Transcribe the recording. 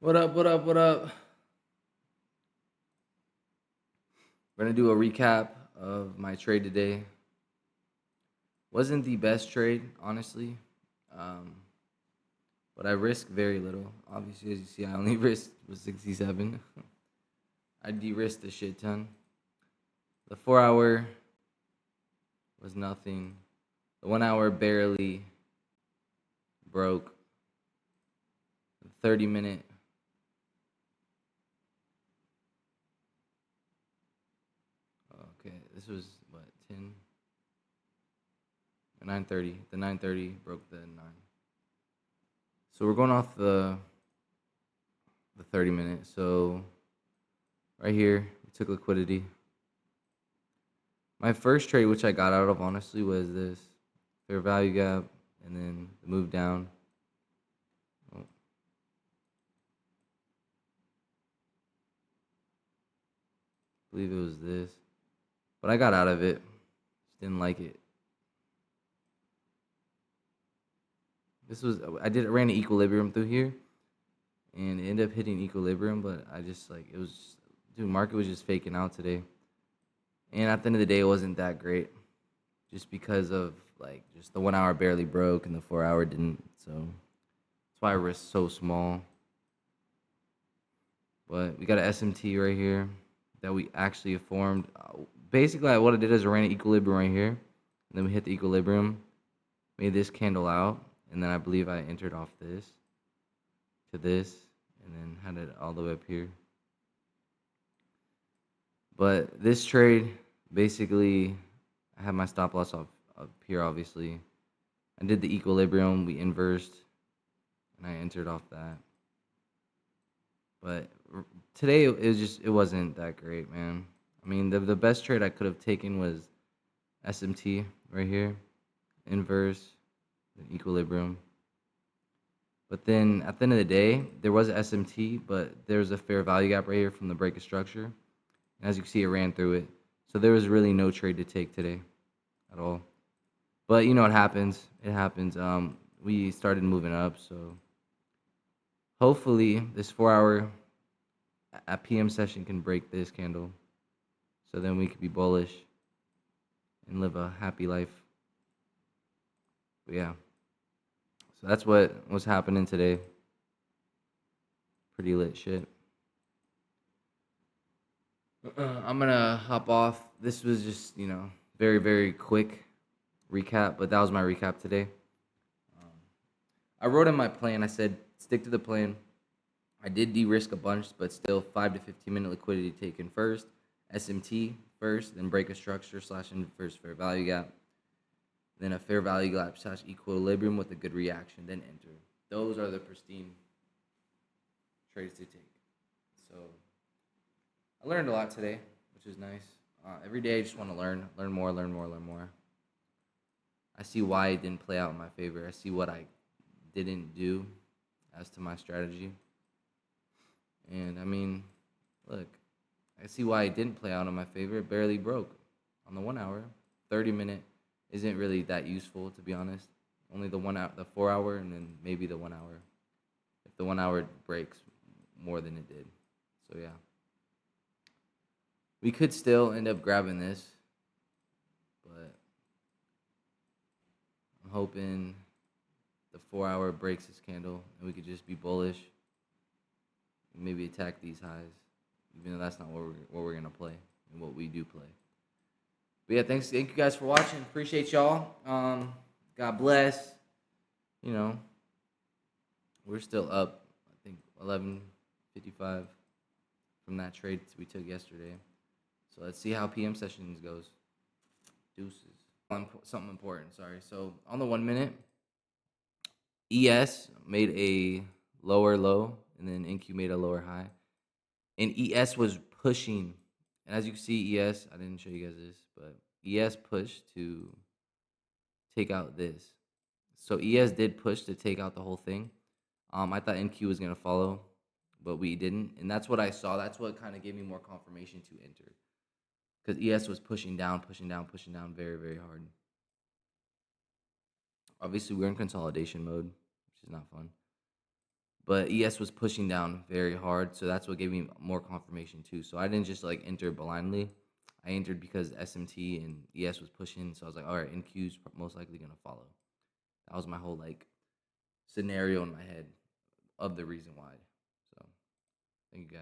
What up? What up? What up? We're gonna do a recap of my trade today. Wasn't the best trade, honestly, um, but I risked very little. Obviously, as you see, I only risked was 67. I de-risked a shit ton. The 4 hour was nothing. The 1 hour barely broke. The 30 minute. Okay, this was what 10. 9:30. The 9:30 broke the 9. So we're going off the 30 minute. So right here, we took liquidity. My first trade, which I got out of honestly, was this fair value gap and then the move down. Oh, I believe it was this, but I got out of it. Just didn't like it. This was I ran an equilibrium through here, and it ended up hitting equilibrium. But I just like it was, dude. Market was just faking out today, and at the end of the day, it wasn't that great, just because of like just the 1 hour barely broke and the 4 hour didn't. So that's why I risked so small. But we got an SMT right here that we actually formed. Basically, what I did is I ran an equilibrium right here. And then we hit the equilibrium, made this candle out, and then I believe I entered off this to this, and then had it all the way up here. But this trade, basically, I had my stop loss up here, obviously. I did the equilibrium, we inversed, and I entered off that. But today it wasn't that great, man. I mean, the best trade I could have taken was SMT right here, inverse, then equilibrium. But then at the end of the day, there was a SMT, but there was a fair value gap right here from the break of structure. And as you can see, it ran through it. So there was really no trade to take today at all. But you know what happens? It happens. We started moving up, so hopefully this 4 hour at PM session can break this candle. So then we could be bullish and live a happy life. But yeah. So that's what was happening today. Pretty lit shit. I'm gonna hop off. This was just, very, very quick recap, but that was my recap today. Um, I wrote in my plan, I said, stick to the plan. I did de-risk a bunch, but still 5 to 15 minute liquidity taken first, SMT first, then break a structure / inverse fair value gap, then a fair value gap / equilibrium with a good reaction, then enter. Those are the pristine trades to take. So I learned a lot today, which is nice. Every day I just want to learn more, learn more, learn more. I see why it didn't play out in my favor. I see what I didn't do as to my strategy. And I mean, look, I see why it didn't play out in my favor. It barely broke on the 1 hour. 30 minute isn't really that useful, to be honest. Only the 1 hour, the 4 hour, and then maybe the 1 hour. If the 1 hour breaks more than it did. So yeah. We could still end up grabbing this, but I'm hoping the 4 hour breaks this candle and we could just be bullish and maybe attack these highs, even though that's not what we're gonna play and what we do play. But yeah, thank you guys for watching. Appreciate y'all. God bless. You know, we're still up. I think 11:55 from that trade we took yesterday. So let's see how PM sessions goes. Deuces. Something important. Sorry. So on the 1 minute, ES made a lower low, and then NQ made a lower high, and ES was pushing. And as you can see, ES, I didn't show you guys this, but ES pushed to take out this. So ES did push to take out the whole thing. I thought NQ was gonna follow, but we didn't, and that's what I saw. That's what kind of gave me more confirmation to enter, because ES was pushing down, pushing down, pushing down very, very hard. Obviously, we're in consolidation mode, which is not fun. but ES was pushing down very hard, so that's what gave me more confirmation too. So I didn't just like enter blindly. I entered because SMT and ES was pushing, so I was like, all right, NQ's most likely gonna follow. That was my whole like scenario in my head of the reason why. So thank you guys.